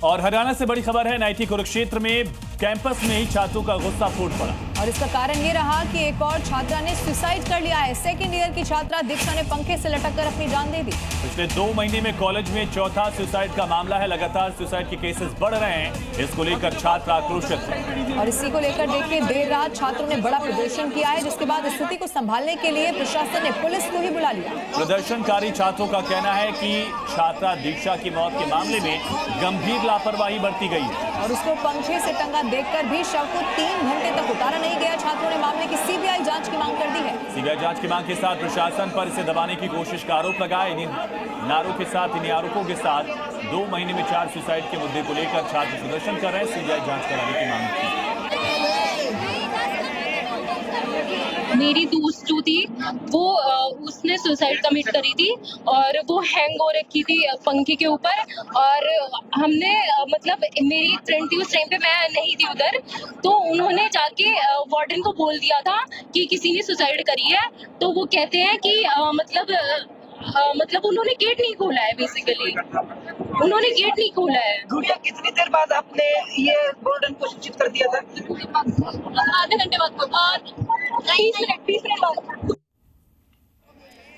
और हरियाणा से बड़ी खबर है, नाइटी कुरुक्षेत्र में कैंपस में ही छात्रों का गुस्सा फूट पड़ा और इसका कारण ये रहा कि एक और छात्रा ने सुसाइड कर लिया है। सेकेंड ईयर की छात्रा दीक्षा ने पंखे से लटककर अपनी जान दे दी। पिछले 2 महीने में कॉलेज में चौथा सुसाइड का मामला है। लगातार सुसाइड के केसेस बढ़ रहे हैं, इसको लेकर छात्र आक्रोशित है। और इसी को लेकर देखिए देर रात छात्रों ने बड़ा प्रदर्शन किया है, जिसके बाद स्थिति को संभालने के लिए प्रशासन ने पुलिस को ही बुला लिया। प्रदर्शनकारी छात्रों का कहना है कि छात्रा दीक्षा की मौत के मामले में गंभीर लापरवाही बरती गई है और उसको पंखे से टंगा देखकर भी शव को 3 घंटे तक उतारा नहीं गया। छात्रों ने मामले की सीबीआई जांच की मांग कर दी है। सीबीआई जांच की मांग के साथ प्रशासन पर इसे दबाने की कोशिश का आरोप लगा। इन्हीं नारों के साथ, इन्हीं आरोपों के साथ 2 महीने में 4 सुसाइड के मुद्दे को लेकर छात्र प्रदर्शन कर रहे हैं। सीबीआई जांच कराने की मांग की। मेरी दोस्त जो थी वो उसने सुसाइड कमिट करी थी और वो हैंग हो रखी थी पंखे के ऊपर। और हमने मतलब मेरी फ्रेंड थी उस टाइम पे, मैं नहीं थी उधर, तो उन्होंने जाके वार्डन को बोल दिया था कि किसी ने सुसाइड करी है। तो वो कहते हैं कि मतलब उन्होंने गेट नहीं खोला है। बेसिकली उन्होंने गेट नहीं खोला है। गुड़िया कितनी देर बाद आपने ये वार्डन को सूचित कर दिया था? आधे घंटे बाद और 20 मिनट बाद।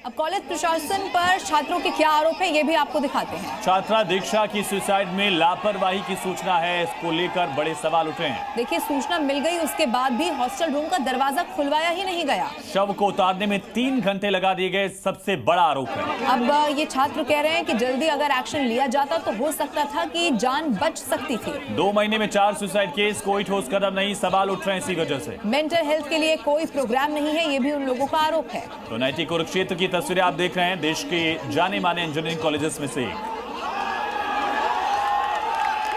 अब कॉलेज प्रशासन पर छात्रों के क्या आरोप है, ये भी आपको दिखाते हैं। छात्रा दीक्षा की सुसाइड में लापरवाही की सूचना है, इसको लेकर बड़े सवाल उठे हैं। देखिए सूचना मिल गई, उसके बाद भी हॉस्टल रूम का दरवाजा खुलवाया ही नहीं गया। शव को उतारने में 3 घंटे लगा दिए गए, सबसे बड़ा आरोप है। अब ये छात्र कह रहे हैं कि जल्दी अगर एक्शन लिया जाता तो हो सकता था कि जान बच सकती थी। 2 महीने में 4 सुसाइड केस, कोई ठोस कदम नहीं, सवाल उठ रहे हैं इसी वजह से। मेंटल हेल्थ के लिए कोई प्रोग्राम नहीं है, ये भी उन लोगों का आरोप है। तो नाइटी कुरुक्षेत्र की तस्वीरें आप देख रहे हैं, देश के जाने माने इंजीनियरिंग कॉलेजेस में से एक।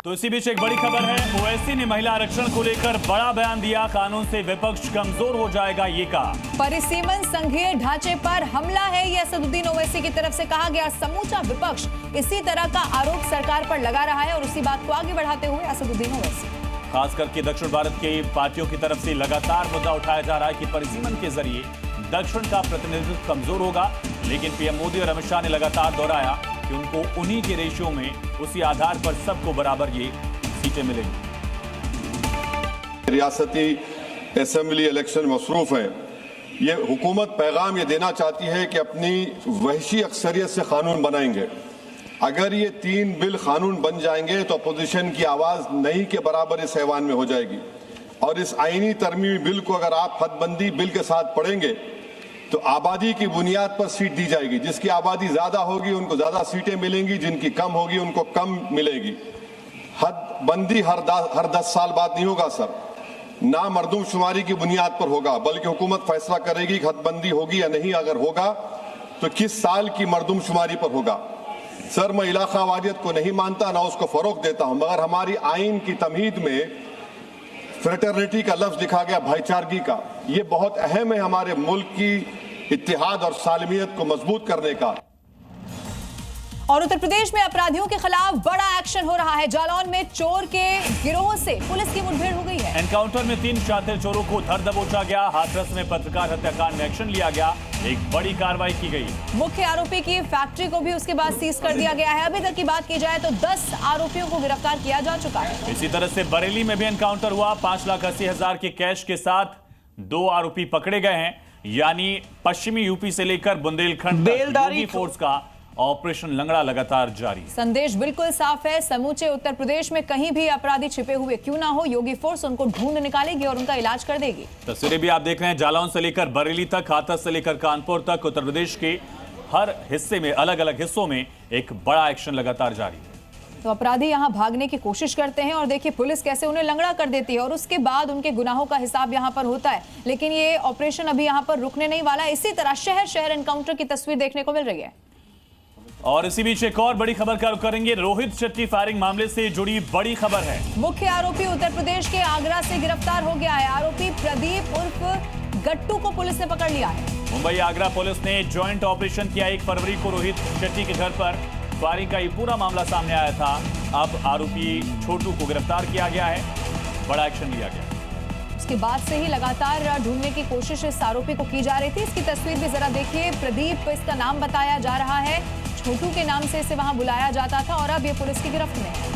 तो इसी बीच एक बड़ी खबर है, ओवैसी ने महिला आरक्षण को लेकर बड़ा बयान दिया। कानून से विपक्ष कमजोर हो जाएगा, ये कहा। परिसीमन संघीय ढांचे पर हमला है, यह असदुद्दीन ओवैसी की तरफ से कहा गया। समूचा विपक्ष इसी तरह का आरोप सरकार पर लगा रहा है और उसी बात को आगे बढ़ाते हुए असदुद्दीन ओवैसी खास करके दक्षिण भारत के पार्टियों की तरफ से लगातार मुद्दा उठाया जा रहा है कि परिसीमन के जरिए दक्षिण का प्रतिनिधित्व कमजोर होगा। लेकिन पीएम मोदी और अमित शाह ने लगातार दोहराया कि उनको उन्हीं के रेशियो में, उसी आधार पर सबको बराबर ये सीटें मिलेंगी। रियासती असेंबली इलेक्शन मसरूफ है। ये हुकूमत पैगाम ये देना चाहती है कि अपनी वहशी अक्सरियत से कानून बनाएंगे। अगर ये 3 बिल कानून बन जाएंगे तो अपोजिशन की आवाज नहीं के बराबर इस ऐवान में हो जाएगी। और इस आईनी तरमीमी बिल को अगर आप हदबंदी बिल के साथ पढ़ेंगे तो आबादी की बुनियाद पर सीट दी जाएगी। जिसकी आबादी ज्यादा होगी उनको ज्यादा सीटें मिलेंगी, जिनकी कम होगी उनको कम मिलेगी। हदबंदी हर 10 साल बाद नहीं होगा सर, ना मर्दमशुमारी की बुनियाद पर होगा, बल्कि हुकूमत फैसला करेगी कि हदबंदी होगी या नहीं। अगर होगा तो किस साल की मर्दमशुमारी पर होगा। सर मैं इलाका वादियत को नहीं मानता, ना उसको फरोग देता हूं, मगर हमारी आइन की तमहीद में फ्रेटर्निटी का लफ्ज लिखा गया, भाईचारगी का। ये बहुत अहम है हमारे मुल्क की इत्तेहाद और सालमियत को मजबूत करने का। और उत्तर प्रदेश में अपराधियों के खिलाफ बड़ा एक्शन हो रहा है। जालौन में चोर के गिरोह से पुलिस की मुठभेड़ हो गई है। एनकाउंटर में 3 शातिर चोरों को धर दबोचा गया। हाथरस में पत्रकार हत्याकांड में एक्शन लिया गया, एक बड़ी कार्रवाई की गई। मुख्य आरोपी की फैक्ट्री को भी उसके बाद सीज कर दिया गया है। अभी तक की बात की जाए तो 10 आरोपियों को गिरफ्तार किया जा चुका है। इसी तरह से बरेली में भी एनकाउंटर हुआ। 5,80,000 के कैश के साथ 2 आरोपी पकड़े गए हैं। यानी पश्चिमी यूपी से लेकर बुंदेलखंड तक योगी फोर्स का ऑपरेशन लंगड़ा लगातार जारी। संदेश बिल्कुल साफ है, समूचे उत्तर प्रदेश में कहीं भी अपराधी छिपे हुए क्यों ना हो, योगी फोर्स उनको ढूंढ निकालेगी और उनका इलाज कर देगी। तस्वीरें भी आप देख रहे हैं, जालौन से लेकर बरेली तक, हाथरस से लेकर कानपुर तक, उत्तर प्रदेश के हर हिस्से में, अलग अलग हिस्सों में एक बड़ा एक्शन लगातार जारी है। तो अपराधी यहां भागने की कोशिश करते हैं और देखिए पुलिस कैसे उन्हें लंगड़ा कर देती है और उसके बाद उनके गुनाहों का हिसाब यहां पर होता है। लेकिन ये ऑपरेशन अभी यहां पर रुकने नहीं वाला। इसी तरह शहर शहर एनकाउंटर की तस्वीर देखने को मिल रही है। और इसी बीच एक और बड़ी खबर का रुख करेंगे। रोहित शेट्टी फायरिंग मामले से जुड़ी बड़ी खबर है। मुख्य आरोपी उत्तर प्रदेश के आगरा से गिरफ्तार हो गया है। आरोपी प्रदीप उर्फ गट्टू को पुलिस ने पकड़ लिया है। मुंबई आगरा पुलिस ने ज्वाइंट ऑपरेशन किया। 1 फरवरी को रोहित शेट्टी के घर पर फायरिंग का ये पूरा मामला सामने आया था। अब आरोपी छोटू को गिरफ्तार किया गया है, बड़ा एक्शन लिया गया। उसके बाद से ही लगातार ढूंढने की कोशिश इस आरोपी को की जा रही थी। इसकी तस्वीर भी जरा देखिए। प्रदीप इसका नाम बताया जा रहा है, छोटू के नाम से इसे वहां बुलाया जाता था और अब ये पुलिस की गिरफ्त में है।